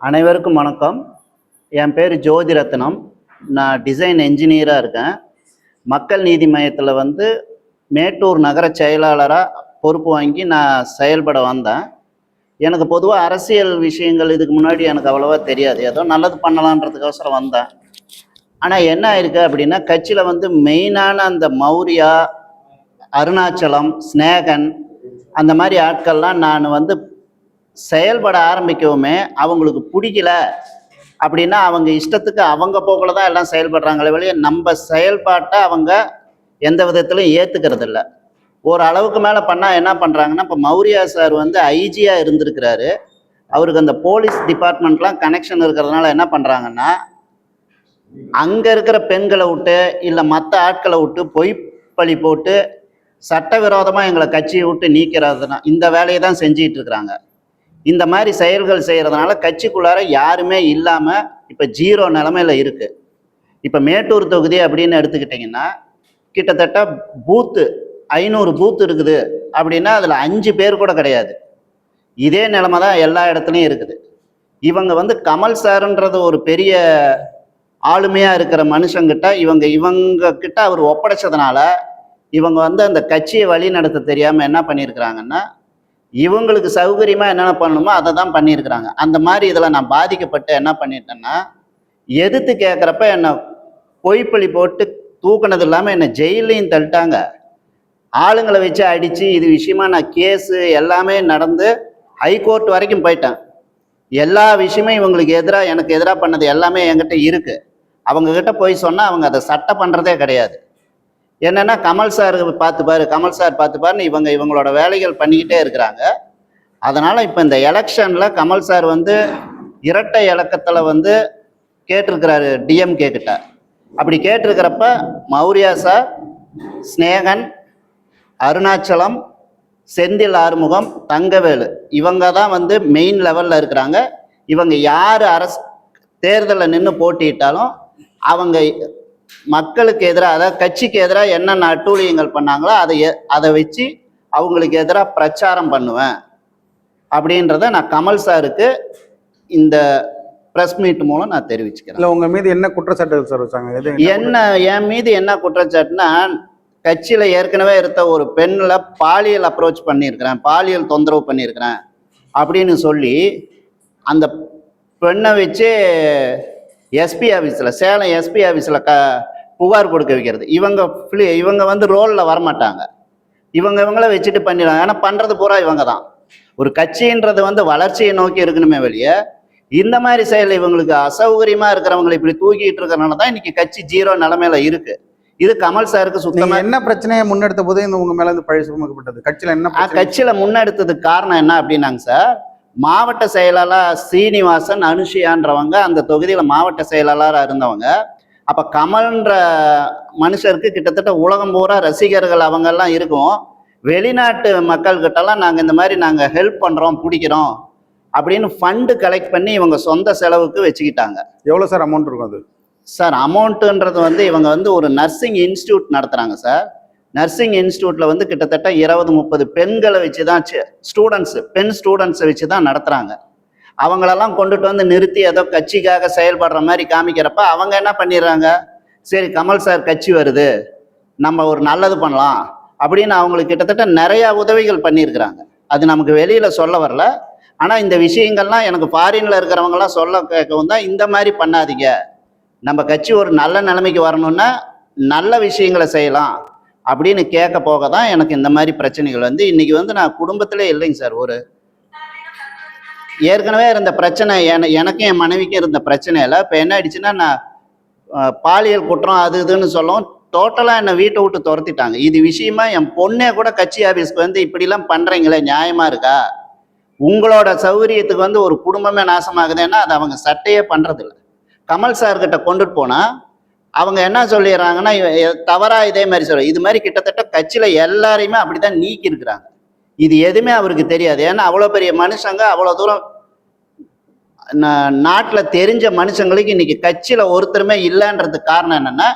அனைவருக்கும் வணக்கம். என் பேர் ஜோதி ரத்னம். நான் டிசைன் என்ஜினியராக இருக்கேன். மக்கள் நீதி மையத்தில் மேட்டூர் நகர செயலாளராக பொறுப்பு வாங்கி நான் செயல்பட வந்தேன். எனக்கு பொதுவாக அரசியல் விஷயங்கள் இதுக்கு முன்னாடி எனக்கு அவ்வளோவா தெரியாது. ஏதோ நல்லது பண்ணலான்றதுக்கோசரம் வந்தேன். ஆனால் என்ன ஆயிருக்கு அப்படின்னா, கட்சியில் மெயினான அந்த மௌரியா, அருணாச்சலம், ஸ்நேகன் அந்த மாதிரி ஆட்கள்லாம் நான் செயல்பட ஆரம்பிக்கவுமே அவங்களுக்கு பிடிக்கல அப்படின்னா அவங்க இஷ்டத்துக்கு அவங்க போக்கில் தான் எல்லாம் செயல்படுறாங்களே வெளியே நம்ம செயல்பாட்டை அவங்க எந்த விதத்திலும் ஏற்றுக்கிறது இல்லை. ஒரு அளவுக்கு மேலே பண்ணால் என்ன பண்ணுறாங்கன்னா, இப்போ மௌரியா சார் ஐஜியாக இருந்திருக்கிறாரு. அவருக்கு அந்த போலீஸ் டிபார்ட்மெண்ட்லாம் கனெக்ஷன் இருக்கிறதுனால என்ன பண்ணுறாங்கன்னா, அங்கே இருக்கிற பெண்களை விட்டு இல்லை மற்ற ஆட்களை விட்டு பொய்ப்பழி போட்டு சட்டவிரோதமாக எங்களை கட்சியை விட்டு நீக்கிறதுனா இந்த வேலையை தான் செஞ்சிகிட்டு இருக்கிறாங்க. இந்த மாதிரி செயல்கள் செய்கிறதுனால கட்சிக்குள்ளார யாருமே இல்லாமல் இப்போ 0 நிலமையில் இருக்குது. இப்போ மேட்டூர் தொகுதி அப்படின்னு எடுத்துக்கிட்டிங்கன்னா கிட்டத்தட்ட பூத்து 500 பூத்து இருக்குது அப்படின்னா அதில் 5 பேர் கூட கிடையாது. இதே நிலைமை தான் எல்லா இடத்துலையும் இருக்குது. இவங்க கமல் சாருன்றது ஒரு பெரிய ஆளுமையாக இருக்கிற மனுஷங்கிட்ட இவங்க கிட்ட அவர் ஒப்படைச்சதுனால இவங்க அந்த கட்சியை வழி நடத்த தெரியாமல் என்ன பண்ணியிருக்கிறாங்கன்னா, இவங்களுக்கு சௌகரியமாக என்னென்ன பண்ணணுமோ அதை தான் பண்ணியிருக்கிறாங்க. அந்த மாதிரி இதில் நான் பாதிக்கப்பட்டு என்ன பண்ணிட்டேன்னா, எதிர்த்து கேட்குறப்ப என்னை பொய்ப்பழி போட்டு தூக்கினது இல்லாமல் என்னை ஜெயிலையும் தள்ளிட்டாங்க. ஆளுங்களை வச்சு அடித்து இது விஷயமா நான் கேஸு எல்லாமே நடந்து ஹைகோர்ட் வரைக்கும் போயிட்டேன். எல்லா விஷயமும் இவங்களுக்கு எதிராக எனக்கு எதிராக பண்ணது எல்லாமே என்கிட்ட இருக்குது. அவங்கக்கிட்ட போய் சொன்னால் அவங்க அதை சட்டம் பண்ணுறதே கிடையாது. என்னென்னா கமல் சார் பார்த்துப்பாரு, கமல் சார் பார்த்துப்பாருன்னு இவங்களோட வேலைகள் பண்ணிக்கிட்டே இருக்கிறாங்க. அதனால் இப்போ இந்த எலெக்ஷனில் கமல் சார் இரட்டை இலக்கத்தில் கேட்டிருக்கிறாரு டிஎம்கே கிட்ட. அப்படி கேட்டிருக்கிறப்ப மௌரியா சார், ஸ்நேகன், அருணாச்சலம், செந்தில் ஆறுமுகம், தங்கவேலு இவங்க தான் மெயின் லெவலில் இருக்கிறாங்க. இவங்க யார் அரசு தேர்தலில் நின்று போட்டியிட்டாலும் அவங்க மக்களுக்கு எதிராக, அதாவது கட்சிக்கு எதிராக என்னென்ன அட்டூழியங்கள் பண்ணாங்களோ அதை வச்சு அவங்களுக்கு எதிராக பிரச்சாரம் பண்ணுவேன் அப்படின்றத நான் கமல் சாருக்கு இந்த ப்ரெஸ் மீட் மூலம் நான் தெரிவிச்சுக்கிறேன். இல்லை, உங்கள் மீது என்ன குற்றச்சாட்டுகள் சார் வச்சாங்க? என் மீது என்ன குற்றச்சாட்டுனா, கட்சியில் ஏற்கனவே இருந்த ஒரு பெண்ணில் பாலியல் அப்ரோச் பண்ணியிருக்கிறேன், பாலியல் தொந்தரவு பண்ணியிருக்கிறேன் அப்படின்னு சொல்லி அந்த பெண்ணை வச்சு எஸ்பி ஆஃபீஸில், சேலம் எஸ்பி ஆஃபீஸில் புகார் கொடுக்க வைக்கிறது. இவங்க ரோலில் வரமாட்டாங்க. இவங்களை வச்சுட்டு பண்ணிடுவாங்க. ஏன்னா பண்ணுறது பூரா இவங்க தான். ஒரு கட்சின்றது வளர்ச்சியை நோக்கி இருக்கணுமே வெளியே இந்த மாதிரி செயல் இவங்களுக்கு அசௌகரியமாக இருக்கிறவங்களை இப்படி தூக்கிட்டு இருக்கிறனால தான் இன்னைக்கு கட்சி 0 நிலைமையில இருக்கு. இது கமல் சாருக்கு சுத்தமாக என்ன பிரச்சனையை முன்னெடுத்த போது உங்க மேல பழி சுமக்கப்பட்டது? கட்சியில் முன்னெடுத்ததுக்கு காரணம் என்ன அப்படின்னாங்க சார், மாவட்ட செயலாளர் சீனிவாசன், அனுஷியான்றவங்க அந்த தொகுதியில் மாவட்ட செயலாளராக இருந்தவங்க. அப்போ கமல்ன்ற மனுஷருக்கு கிட்டத்தட்ட உலகம் பூரா ரசிகர்கள் அவங்கெல்லாம் இருக்கும். வெளிநாட்டு மக்கள்கிட்டலாம் நாங்கள் இந்த மாதிரி நாங்கள் ஹெல்ப் பண்ணுறோம், பிடிக்கிறோம் அப்படின்னு ஃபண்டு கலெக்ட் பண்ணி இவங்க சொந்த செலவுக்கு வச்சுக்கிட்டாங்க. எவ்வளோ சார் அமௌண்ட் இருக்கும் அது? சார் அமௌண்ட்டுன்றது இவங்க ஒரு நர்சிங் இன்ஸ்டியூட் நடத்துகிறாங்க சார். நர்சிங் இன்ஸ்டியூட்டில் கிட்டத்தட்ட 20-30 பெண்களை வச்சு தான் பெண் ஸ்டூடெண்ட்ஸை வச்சு தான் நடத்துகிறாங்க. அவங்களெல்லாம் கொண்டுட்டு நிறுத்தி ஏதோ கட்சிக்காக செயல்படுற மாதிரி காமிக்கிறப்ப அவங்க என்ன பண்ணிடுறாங்க, சரி கமல் சார் கட்சி வருது, நம்ம ஒரு நல்லது பண்ணலாம் அப்படின்னு அவங்களுக்கு கிட்டத்தட்ட நிறையா உதவிகள் பண்ணியிருக்கிறாங்க. அது நமக்கு வெளியில் சொல்ல வரல. ஆனால் இந்த விஷயங்கள்லாம் எனக்கு ஃபாரினில் இருக்கிறவங்கலாம் சொல்ல கேட்கவும் தான், இந்த மாதிரி பண்ணாதீங்க, நம்ம கட்சி ஒரு நல்ல நிலைமைக்கு வரணும்னா நல்ல விஷயங்களை செய்யலாம் அப்படின்னு கேட்க போக தான் எனக்கு இந்த மாதிரி பிரச்சனைகள் இன்னைக்கு நான் குடும்பத்திலே இல்லைங்க சார். ஒரு ஏற்கனவே இருந்த பிரச்சனை எனக்கும் என் மனைவிக்கும் இருந்த பிரச்சனையில் இப்போ என்ன ஆயிடுச்சுன்னா, நான் பாலியல் குற்றம் அது இதுன்னு சொல்லும் டோட்டலாக என்னை வீட்டை விட்டு துரத்திட்டாங்க. இது விஷயமா என் பொண்ணே கூட கட்சி ஆஃபீஸ்க்கு இப்படிலாம் பண்ணுறீங்களே நியாயமாக இருக்கா, உங்களோட சௌகரியத்துக்கு ஒரு குடும்பமே நாசமாகுதுன்னா அது அவங்க சட்டையே பண்ணுறதில்ல. கமல் சார்கிட்ட கொண்டுட்டு போனால் அவங்க என்ன சொல்லிடுறாங்கன்னா, தவறாக இதே மாதிரி சொல்ல, இது மாதிரி கிட்டத்தட்ட கட்சியில் எல்லாரையுமே அப்படி தான் நீக்கி இருக்கிறாங்க. இது எதுவுமே அவருக்கு தெரியாது. ஏன்னா அவ்வளோ பெரிய மனுஷங்க, அவ்வளோ தூரம் நாட்டில் தெரிஞ்ச மனுஷங்களுக்கு இன்னைக்கு கட்சியில் ஒருத்தருமே இல்லைன்றதுக்கு காரணம் என்னென்னா,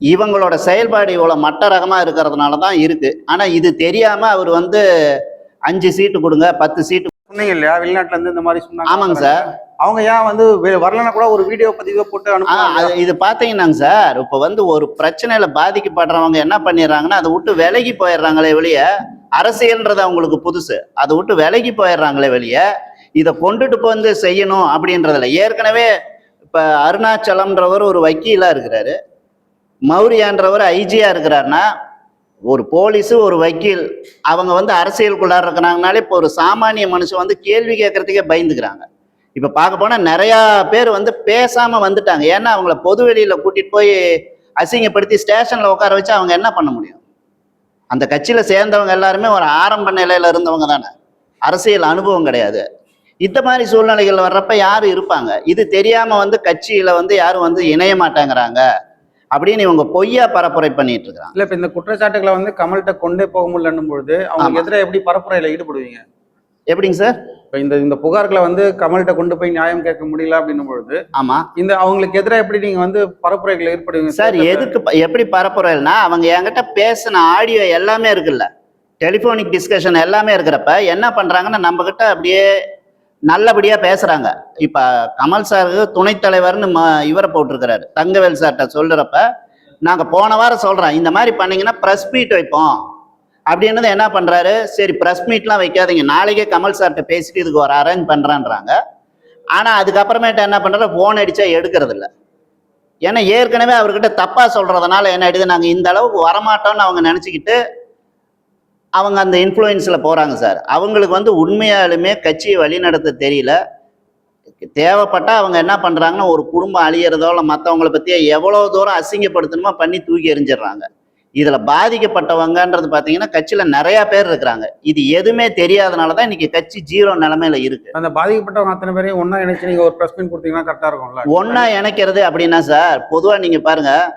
இவங்களோட செயல்பாடு இவ்வளோ மட்ட ரகமாக இருக்கிறதுனால தான் இருக்குது. ஆனால் இது தெரியாமல் அவர் 5 சீட்டு கொடுங்க 10 சீட்டு சொன்னீங்க இல்லையா, வெளிநாட்டுல இருந்து இந்த மாதிரி சொன்னாங்க. ஆமாங்க சார். அவங்க ஏன் வந்து வரலன்னா கூட ஒரு வீடியோ பதிவை போட்டு அனுப்புவாங்க. இது பார்த்தீங்கன்னாங்க சார், இப்போ வந்து ஒரு பிரச்சனையில பாதிக்கப்படுறவங்க என்ன பண்ணிடுறாங்கன்னா அதை விட்டு விலகி போயிடுறாங்களே வெளிய. அரசியல்ன்றது அவங்களுக்கு புதுசு, அதை விட்டு விலகி போயிடுறாங்களே வெளிய. இதை கொண்டுட்டு வந்து செய்யணும் அப்படின்றதுல ஏற்கனவே இப்போ அருணாச்சலம்ன்றவர் ஒரு வக்கீலா இருக்கிறாரு, மௌரியான்றவர் ஐஜியா இருக்கிறாருன்னா, ஒரு போலீஸு ஒரு வக்கீல் அவங்க வந்து அரசியலுக்குள்ளார இருக்கிறாங்கனாலே இப்போ ஒரு சாமானிய மனுஷன் வந்து கேள்வி கேட்கறதுக்கே பயந்துக்கிறாங்க. இப்போ பார்க்க போனால் நிறையா பேர் வந்து பேசாமல் வந்துட்டாங்க. ஏன்னா அவங்கள பொது வெளியில் கூட்டிகிட்டு போய் அசிங்கப்படுத்தி ஸ்டேஷனில் உட்கார வச்சு அவங்க என்ன பண்ண முடியும்? அந்த கட்சியில் சேர்ந்தவங்க எல்லாருமே ஒரு ஆரம்ப நிலையில் இருந்தவங்க தானே, அரசியல் அனுபவம் கிடையாது. இந்த மாதிரி சூழ்நிலைகள் வர்றப்ப யாரும் இருப்பாங்க? இது தெரியாமல் வந்து கட்சியில் வந்து யாரும் வந்து இணைய மாட்டேங்கிறாங்க அப்படின்னு இவங்க பொய்யா பரப்புரை பண்ணிட்டு இருக்காங்க. இல்ல இப்ப இந்த குற்றச்சாட்டுகளை வந்து கமல்கிட்ட கொண்டே போக முடியலன்னும் பொழுது அவங்க எதிராக எப்படி பரப்புரையில ஈடுபடுவீங்க? எப்படிங்க சார்? இப்ப இந்த புகார்களை வந்து கமல்கிட்ட கொண்டு போய் நியாயம் கேட்க முடியல அப்படின்னும் பொழுது ஆமா, இந்த அவங்களுக்கு எதிராக எப்படி நீங்க வந்து பரப்புரைகளை ஈடுபடுவீங்க சார்? எதுக்கு எப்படி பரப்புரைனா, அவங்க என்கிட்ட பேசின ஆடியோ எல்லாமே இருக்குல்ல, டெலிபோனிக் டிஸ்கஷன் எல்லாமே இருக்கிறப்ப என்ன பண்றாங்கன்னா நம்ம கிட்ட அப்படியே நல்லபடியா பேசுறாங்க. இப்ப கமல் சாருக்கு துணைத் தலைவர்னு இவரை போட்டிருக்கிறாரு, தங்கவேல் சார்கிட்ட சொல்றப்ப நாங்க போன வாரம் சொல்றோம் இந்த மாதிரி பண்ணீங்கன்னா பிரஸ் மீட் வைப்போம் அப்படின்னது. என்ன பண்றாரு, சரி பிரஸ் மீட்லாம் வைக்காதீங்க, நாளைக்கே கமல் சார்கிட்ட பேசிட்டு இதுக்கு ஒரு அரேஞ்ச் பண்றான்றாங்க. ஆனா அதுக்கப்புறமேட்டு என்ன பண்றாரு, போன் அடிச்சா எடுக்கிறது இல்லை. ஏன்னா ஏற்கனவே அவர்கிட்ட தப்பா சொல்றதுனால என்ன ஆயிடுது, நாங்க இந்த அளவுக்கு வரமாட்டோம்னு அவங்க நினைச்சுக்கிட்டு அவங்க அந்த இன்ஃப்ளூயன்ஸில் போகிறாங்க சார். அவங்களுக்கு வந்து உண்மையாலுமே கட்சியை வழிநடத்த தெரியல. தேவைப்பட்டால் அவங்க என்ன பண்ணுறாங்கன்னா, ஒரு குடும்பம் அழியிறதோ இல்லை மற்றவங்களை பற்றியே எவ்வளோ தூரம் அசிங்கப்படுத்தணுமோ பண்ணி தூக்கி எறிஞ்சிடுறாங்க. இதில் பாதிக்கப்பட்டவங்கன்றது பார்த்தீங்கன்னா கட்சியில் நிறையா பேர் இருக்கிறாங்க. இது எதுவுமே தெரியாதனால தான் இன்னைக்கு கட்சி ஜீரோ நிலைமையில இருக்கு. அந்த பாதிக்கப்பட்டவங்க அத்தனை பேரையும் ஒன்றா இணைச்சு நீங்கள் ஒரு ப்ரெஸ் மீட் கொடுத்தீங்கன்னா கரெக்டாக இருக்கும்ல? ஒன்றா இணைக்கிறது அப்படின்னா சார், பொதுவாக நீங்கள் பாருங்கள்,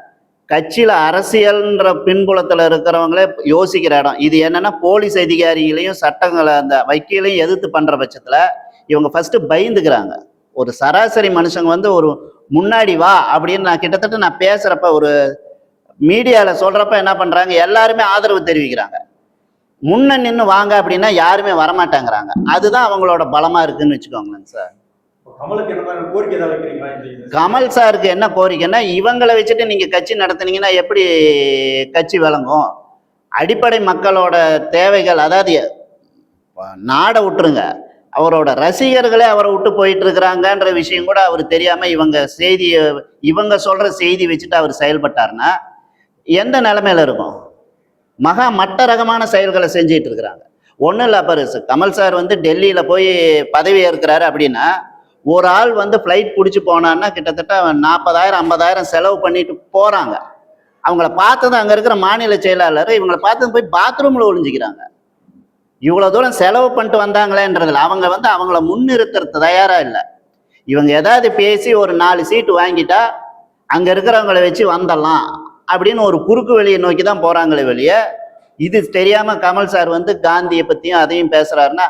கட்சியில் அரசியல்ன்ற பின்புலத்தில் இருக்கிறவங்களே யோசிக்கிற இடம் இது என்னன்னா, போலீஸ் அதிகாரிகளையும் சட்டங்களை அந்த வக்கீலையும் எதிர்த்து பண்ணுற பட்சத்தில் இவங்க ஃபஸ்ட்டு பயந்துக்கிறாங்க. ஒரு சராசரி மனுஷங்க வந்து ஒரு முன்னாடி வா அப்படின்னு நான் கிட்டத்தட்ட பேசுகிறப்ப ஒரு மீடியாவில் சொல்கிறப்ப என்ன பண்ணுறாங்க, எல்லாருமே ஆதரவு தெரிவிக்கிறாங்க. முன்ன நின்று வாங்க அப்படின்னா யாருமே வரமாட்டேங்கிறாங்க. அதுதான் அவங்களோட பலமாக இருக்குன்னு வச்சுக்கோங்களேன் சார். கமல் சாருக்கு என்ன கோரிக்கைன்னா, இவங்களை வச்சுட்டு நீங்க கட்சி நடத்துனீங்கன்னா எப்படி கட்சி விளங்கும்? அடிப்படை மக்களோட தேவைகள், அதாவது நாடை விட்டுருங்க, அவரோட ரசிகர்களே அவரை விட்டு போயிட்டு இருக்கிறாங்கன்ற விஷயம் கூட அவர் தெரியாம இவங்க சொல்ற செய்தி வச்சுட்டு அவர் செயல்பட்டாருன்னா எந்த நிலைமையில இருக்கும்? மகா மட்ட ரகமான செயல்களை செஞ்சிட்டு இருக்கிறாங்க. ஒன்றும் இல்லை, பரிசு கமல் சார் வந்து டெல்லியில போய் பதவி ஏற்கிறாரு அப்படின்னா ஒரு ஆள் வந்து ஃப்ளைட் பிடிச்சி போனான்னா கிட்டத்தட்ட 40,000 50,000 செலவு பண்ணிட்டு போகிறாங்க. அவங்கள பார்த்தது அங்கே இருக்கிற மாநில செயலாளர் இவங்களை பார்த்தது போய் பாத்ரூமில் ஒளிஞ்சிக்கிறாங்க. இவ்வளோ தூரம் செலவு பண்ணிட்டு வந்தாங்களேன்றதில் அவங்க வந்து அவங்கள முன்னிறுத்துறது தயாராக இல்லை. இவங்க ஏதாவது பேசி ஒரு 4 சீட்டு வாங்கிட்டா அங்கே இருக்கிறவங்களை வச்சு வந்துடலாம் அப்படின்னு ஒரு குறுக்கு வழியை நோக்கி தான் போகிறாங்களே வெளியே. இது தெரியாமல் கமல் சார் வந்து காந்தியை பற்றியும் அதையும் பேசுகிறாருன்னா,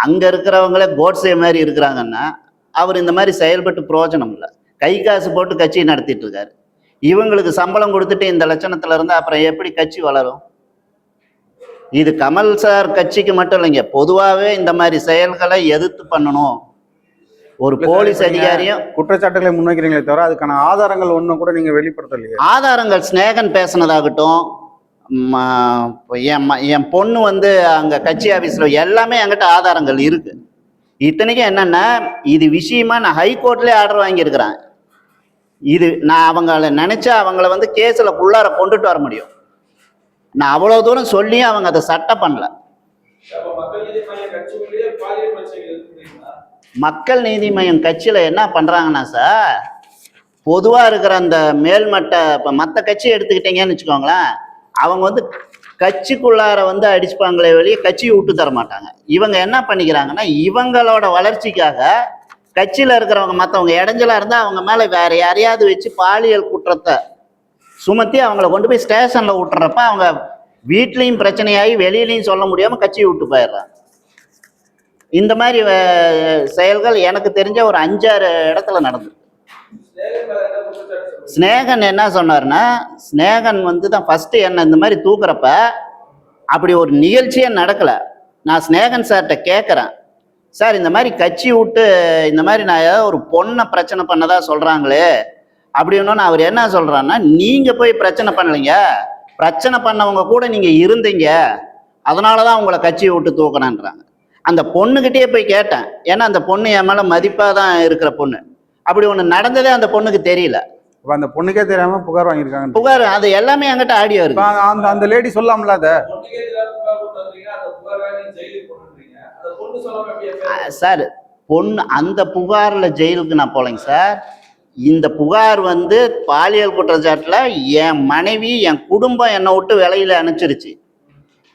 அங்கே இருக்கிறவங்களே கோட்ஸே மாதிரி இருக்கிறாங்கன்னா அவர் இந்த மாதிரி செயல்பட்டு பிரயோஜனம் இல்லை. கை காசு போட்டு கட்சியை நடத்திட்டு இருக்காரு. இவங்களுக்கு சம்பளம் கொடுத்துட்டு இந்த லட்சணத்துல இருந்தா அப்புறம் எப்படி கட்சி வளரும்? இது கமல் சார் கட்சிக்கு மட்டும் இல்லைங்க, பொதுவாகவே இந்த மாதிரி செயல்களை எதிர்த்து பண்ணணும். ஒரு போலீஸ் அதிகாரியும் குற்றச்சாட்டுகளை முன்வைக்கிறீங்களே தவிர அதுக்கான ஆதாரங்கள் ஒன்றும் கூட நீங்க வெளிப்படுத்தலையே. ஆதாரங்கள் ஸ்நேகன் பேசினதாகட்டும், என் பொண்ணு வந்து அங்க கட்சி ஆபீஸ்ல எல்லாமே என்கிட்ட ஆதாரங்கள் இருக்கு. இத்தனைக்கும் என்னன்னா, இது விஷயமா நான் ஹைகோர்ட்லேயே ஆர்டர் வாங்கியிருக்கிறேன். இது நான் அவங்கள நினைச்சா அவங்கள வந்து கேஸில் உள்ளார கொண்டுட்டு வர முடியும். நான் அவ்வளோ தூரம் சொல்லியும் அவங்க அதை சட்டம் பண்ணல. மக்கள் நீதி மையம் கட்சியில் என்ன பண்ணுறாங்கன்னா சார், பொதுவாக இருக்கிற அந்த மேல்மட்ட இப்போ மற்ற கட்சி எடுத்துக்கிட்டீங்கன்னு வச்சுக்கோங்களேன், அவங்க வந்து கட்சிக்குள்ளார வந்து அடிச்சுப்பாங்களே வெளியே கட்சியை விட்டு தர மாட்டாங்க. இவங்க என்ன பண்ணிக்கிறாங்கன்னா, இவங்களோட வளர்ச்சிக்காக கட்சியில் இருக்கிறவங்க மற்றவங்க இடைஞ்சலாக இருந்தால் அவங்க மேலே வேற யாரையாவது வச்சு பாலியல் குற்றத்தை சுமத்தி அவங்கள கொண்டு போய் ஸ்டேஷனில் விட்டுறப்ப அவங்க வீட்லேயும் பிரச்சனையாகி வெளியிலையும் சொல்ல முடியாமல் கட்சியை விட்டு போயிடுறாங்க. இந்த மாதிரி செயல்கள் எனக்கு தெரிஞ்ச ஒரு 5-6 இடத்துல நடந்துருக்கு. ஸ்நேகன் என்ன சொன்னார்னா, ஸ்நேகன் வந்து தான் ஃபஸ்ட்டு என்ன இந்த மாதிரி தூக்குறப்ப அப்படி ஒரு நிகழ்ச்சியே நடக்கலை. நான் ஸ்நேகன் சார்கிட்ட கேட்குறேன், சார் இந்த மாதிரி கட்சி விட்டு இந்த மாதிரி நான் ஏதாவது ஒரு பொண்ணை பிரச்சனை பண்ணதா சொல்கிறாங்களே அப்படின்னோன்னு அவர் என்ன சொல்கிறாருன்னா, நீங்கள் போய் பிரச்சனை பண்ணலைங்க, பிரச்சனை பண்ணவங்க கூட நீங்கள் இருந்தீங்க, அதனால தான் உங்களை கட்சியை விட்டு தூக்கணுன்றாங்க. அந்த பொண்ணுக்கிட்டே போய் கேட்டேன், ஏன்னா அந்த பொண்ணு என் மேலே மதிப்பாக தான் இருக்கிற பொண்ணு. அப்படி ஒன்று நடந்ததே அந்த பொண்ணுக்கு தெரியல. இப்ப அந்த பொண்ணுக்கே தெரியாம புகார் வாங்கியிருக்காங்க. புகார் அது எல்லாமே என்கிட்ட ஆடியோ இப்ப இருக்கு. அந்த அந்த லேடி சொல்லலாம்ல அத. சார் பொண்ணு அந்த புகாரில் ஜெயிலுக்கு நான் போகலைங்க சார். இந்த புகார் வந்து பாலியல் குற்றச்சாட்டில் என் மனைவி என் குடும்பம் என்னை விட்டு வெளியில் அனுப்பிச்சிருச்சு.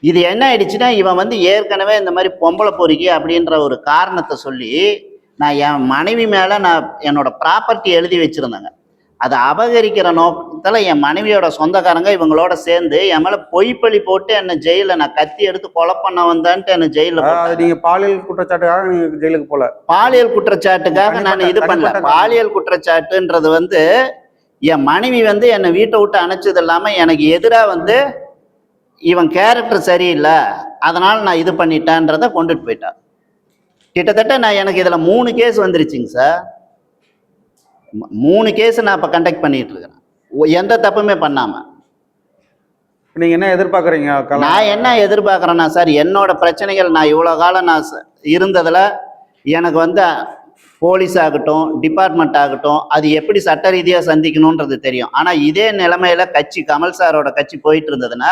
இது என்ன ஆயிடுச்சுன்னா, இவன் வந்து ஏற்கனவே இந்த மாதிரி பொம்பளை பொறுக்கி அப்படின்ற ஒரு காரணத்தை சொல்லி நான் என் மனைவி மேலே நான் என்னோட ப்ராப்பர்ட்டி எழுதி வச்சுருந்தேங்க. அதை அபகரிக்கிற நோக்கத்தில் என் மனைவியோட சொந்தக்காரங்க இவங்களோட சேர்ந்து என் மேலே பொய்ப்பழி போட்டு என்னை ஜெயிலில் நான் கத்தி எடுத்து கொலை பண்ண வந்தேன்ட்டு என்னை ஜெயிலில். நீங்க பாலியல் குற்றச்சாட்டுக்காக நீங்க ஜெயிலுக்கு போல? பாலியல் குற்றச்சாட்டுக்காக நான் இது பண்ணல. பாலியல் குற்றச்சாட்டுன்றது வந்து என் மனைவி வந்து என்னை வீட்டை விட்டு அணைச்சது இல்லாமல் எனக்கு எதிராக வந்து இவன் கேரக்டர் சரியில்லை அதனால் நான் இது பண்ணிட்டேன்றதை கொண்டுட்டு போயிட்டான். கிட்டத்தட்ட நான் எனக்கு இதில் 3 கேஸ் வந்துருச்சுங்க சார். 3 கேஸ் நான் இப்போ கண்டக்ட் பண்ணிட்டு இருக்கிறேன், எந்த தப்புமே பண்ணாமல். நீங்க என்ன எதிர்பார்க்குறீங்க? நான் என்ன எதிர்பார்க்குறேன்னா சார், என்னோட பிரச்சனைகள் நான் இவ்வளோ காலம் நான் இருந்ததில் எனக்கு வந்து போலீஸ் ஆகட்டும் டிபார்ட்மெண்ட் ஆகட்டும் அது எப்படி சட்ட ரீதியாக சந்திக்கணுன்றது தெரியும். ஆனால் இதே நிலைமையில கட்சி கமல் சாரோட கட்சி போயிட்டு இருந்ததுன்னா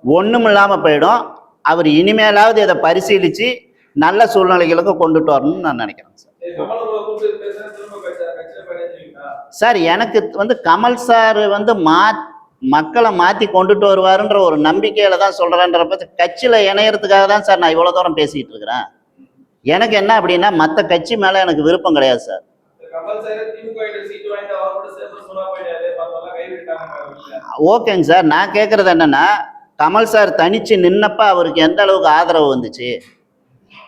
ஒன்றும் இல்லாமல் போயிடும். அவர் இனிமேலாவது இதை பரிசீலித்து நல்ல சூழ்நிலைகளுக்கு கொண்டுட்டு வரணும்னு நான் நினைக்கிறேன் சார். சார் எனக்கு வந்து கமல் சார் வந்து மக்களை மாற்றி கொண்டுட்டு வருவாருன்ற ஒரு நம்பிக்கையில தான் சொல்கிறேன்றப்ப கட்சியில் இணையறதுக்காக தான் சார் நான் இவ்வளோ தூரம் பேசிகிட்டு இருக்கிறேன். எனக்கு என்ன அப்படின்னா மற்ற கட்சி மேலே எனக்கு விருப்பம் கிடையாது சார். ஓகேங்க சார், நான் கேட்குறது என்னென்னா, கமல் சார் தனிச்சு நின்னப்ப அவருக்கு எந்த அளவுக்கு ஆதரவு வந்துச்சு?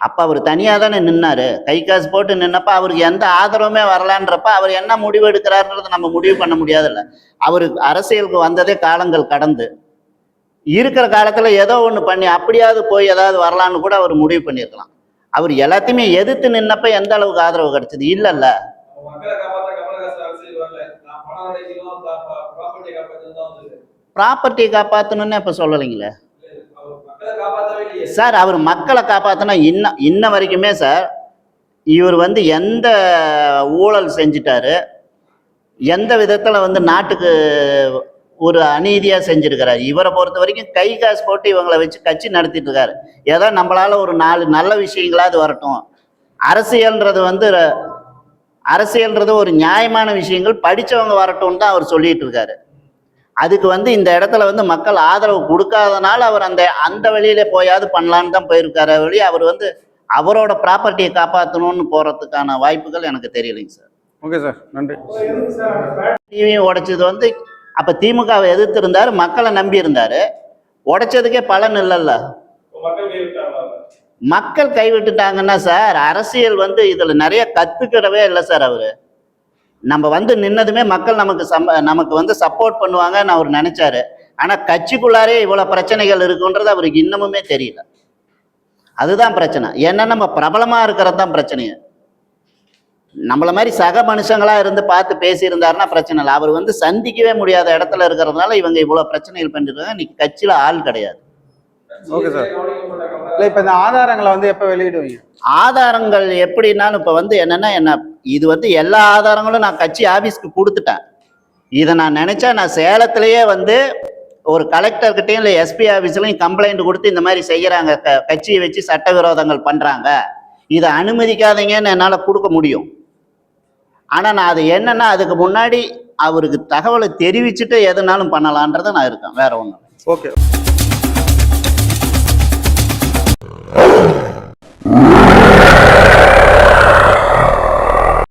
அப்போ அவர் தனியாக தானே நின்னார், கை காசு போட்டு நின்னப்ப அவருக்கு எந்த ஆதரவுமே வரலான்றப்ப அவர் என்ன முடிவு எடுக்கிறாருன்றதை நம்ம முடிவு பண்ண முடியாதுல்ல. அவருக்கு அரசியலுக்கு வந்ததே காலங்கள் கடந்து இருக்கிற காலத்தில் ஏதோ ஒன்று பண்ணி அப்படியாவது போய் ஏதாவது வரலான்னு கூட அவர் முடிவு பண்ணியிருக்கலாம். அவர் எல்லாத்தையுமே எதிர்த்து நின்னப்ப எந்த அளவுக்கு ஆதரவு கிடைச்சது? இல்லைல்ல. ப்ராப்பர்ட்டியை காப்பாற்றணும்னு இப்போ சொல்லலைங்களே சார். அவர் மக்களை காப்பாற்றினா இன்ன வரைக்குமே சார் இவர் வந்து எந்த ஊழல் செஞ்சிட்டாரு, எந்த விதத்தில் வந்து நாட்டுக்கு ஒரு அநீதியாக செஞ்சுருக்கிறார். இவரை பொறுத்த வரைக்கும் கை காசு போட்டு இவங்களை வச்சு கட்சி நடத்திட்டு இருக்காரு. ஏதோ நம்மளால ஒரு 4 நல்ல விஷயங்களாவது வரட்டும். அரசியல்ன்றது ஒரு நியாயமான விஷயங்கள் படித்தவங்க வரட்டும்னு தான் அவர் சொல்லிட்டு இருக்காரு. அதுக்கு வந்து இந்த இடத்துல வந்து மக்கள் ஆதரவு கொடுக்காதனால அவர் அந்த வழியில போயாவது பண்ணலான்னு தான் போயிருக்காரு வழி. அவர் வந்து அவரோட ப்ராப்பர்ட்டியை காப்பாற்றணும்னு போறதுக்கான வாய்ப்புகள் எனக்கு தெரியலைங்க சார். ஓகே சார், நன்றி. டிவியும் உடைச்சது வந்து அப்ப திமுகவை எதிர்த்து இருந்தாரு, மக்களை நம்பி இருந்தாரு, உடைச்சதுக்கே பலன் இல்லைல்ல. மக்கள் கைவிட்டுட்டாங்கன்னா சார் அரசியல் வந்து இதுல நிறைய கத்துக்கிடவே இல்லை சார். அவரு நம்ம வந்து நின்னதுமே மக்கள் நமக்கு வந்து சப்போர்ட் பண்ணுவாங்கன்னு அவர் நினைச்சாரு. ஆனா கட்சிக்குள்ளாரே இவ்வளவு பிரச்சனைகள் இருக்குன்றது அவருக்கு இன்னமுமே தெரியல. அதுதான் பிரச்சனை. ஏன்னா நம்ம பிரபலமா இருக்கிறது தான் பிரச்சனையே. நம்மள மாதிரி சக மனுஷங்களா இருந்து பார்த்து பேசியிருந்தாருன்னா பிரச்சனை இல்லை. அவர் வந்து சந்திக்கவே முடியாத இடத்துல இருக்கிறதுனால இவங்க இவ்வளவு பிரச்சனைகள் பண்ணிருக்காங்க. இன்னைக்கு கட்சியில ஆள் கிடையாது. Okay sir. இல்லை, இப்போ இந்த ஆதாரங்களை வந்து எப்போ வெளியிடுவீங்க? ஆதாரங்கள் எப்படின்னாலும் இப்போ வந்து என்னன்னா இது வந்து எல்லா ஆதாரங்களும் நான் கட்சி ஆஃபீஸ்க்கு கொடுத்துட்டேன். இதை நான் நினைச்சா நான் சேலத்திலேயே வந்து ஒரு கலெக்டர்கிட்டையும் இல்லை எஸ்பி ஆஃபீஸ்லையும் கம்ப்ளைண்ட் கொடுத்து இந்த மாதிரி செய்கிறாங்க, கட்சியை வச்சு சட்டவிரோதங்கள் பண்ணுறாங்க, இதை அனுமதிக்காதீங்கன்னு என்னால் கொடுக்க முடியும். ஆனால் நான் அது என்னன்னா அதுக்கு முன்னாடி அவருக்கு தகவலை தெரிவிச்சுட்டு எதுனாலும் பண்ணலான்றதை நான் இருக்கேன், வேற ஒன்றும். ஓகே.